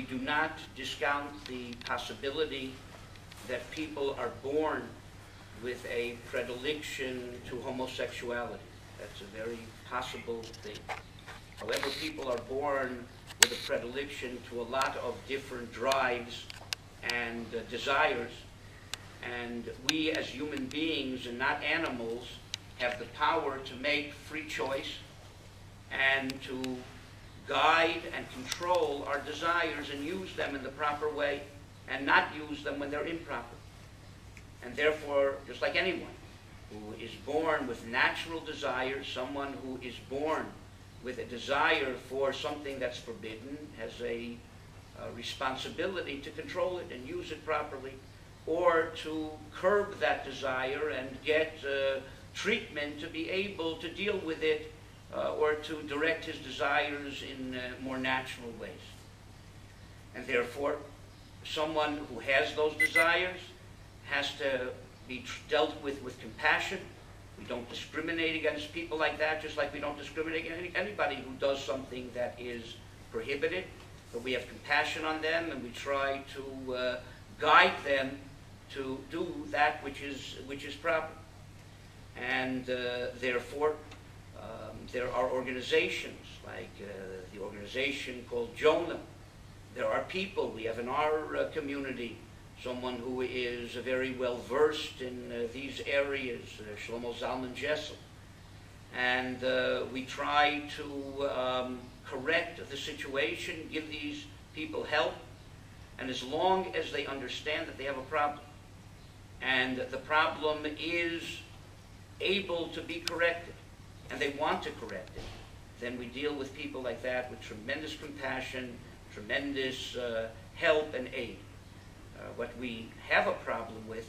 we do not discount the possibility that people are born with a predilection to homosexuality. That's a very possible thing. However, people are born with a predilection to a lot of different drives and desires, and we as human beings and not animals have the power to make free choice and to guide and control our desires and use them in the proper way and not use them when they're improper. And therefore, just like anyone who is born with natural desires, someone who is born with a desire for something that's forbidden has a responsibility to control it and use it properly, or to curb that desire and get treatment to be able to deal with it, or to direct his desires in more natural ways. And therefore, someone who has those desires has to be dealt with compassion. We don't discriminate against people like that, just like we don't discriminate against anybody who does something that is prohibited. But we have compassion on them, and we try to guide them to do that which is proper. And therefore, there are organizations like the organization called Jonah. There are people we have in our community, someone who is very well versed in these areas, Shlomo Zalman Jessel. And we try to correct the situation, give these people help, and as long as they understand that they have a problem, and the problem is able to be corrected, and they want to correct it, then we deal with people like that with tremendous compassion, tremendous help and aid. What we have a problem with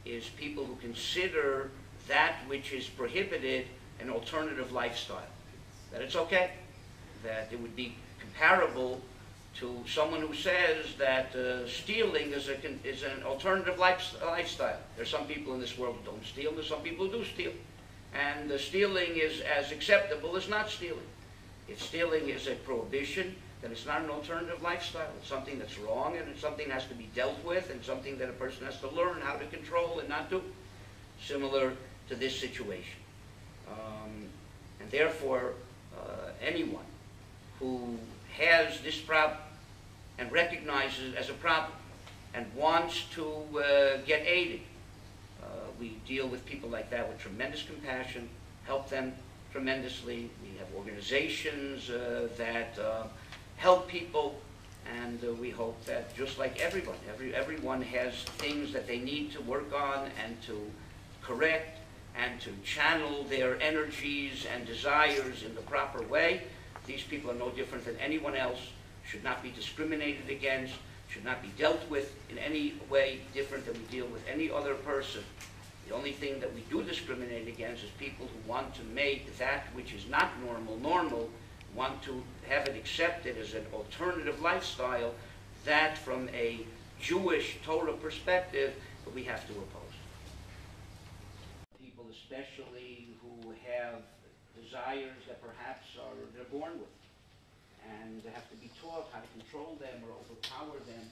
is people who consider that which is prohibited an alternative lifestyle. That it's okay, that it would be comparable to someone who says that stealing is an alternative lifestyle. There's some people in this world who don't steal, there's some people who do steal. And stealing is as acceptable as not stealing. If stealing is a prohibition, then it's not an alternative lifestyle. It's something that's wrong, and it's something that has to be dealt with, and something that a person has to learn how to control and not do. Similar to this situation. And therefore, anyone who has this problem and recognizes it as a problem and wants to get aided, we deal with people like that with tremendous compassion, help them tremendously. We have organizations that help people, and we hope that just like everyone has things that they need to work on and to correct and to channel their energies and desires in the proper way. These people are no different than anyone else, should not be discriminated against, should not be dealt with in any way different than we deal with any other person. The only thing that we do discriminate against is people who want to make that which is not normal, want to have it accepted as an alternative lifestyle, that from a Jewish Torah perspective, we have to oppose. People especially who have desires that perhaps they're born with, and they have to be taught how to control them or overpower them.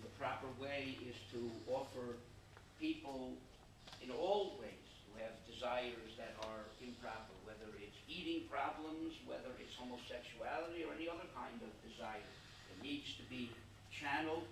The proper way is to offer people in all ways who have desires that are improper, whether it's eating problems, whether it's homosexuality or any other kind of desire. It needs to be channeled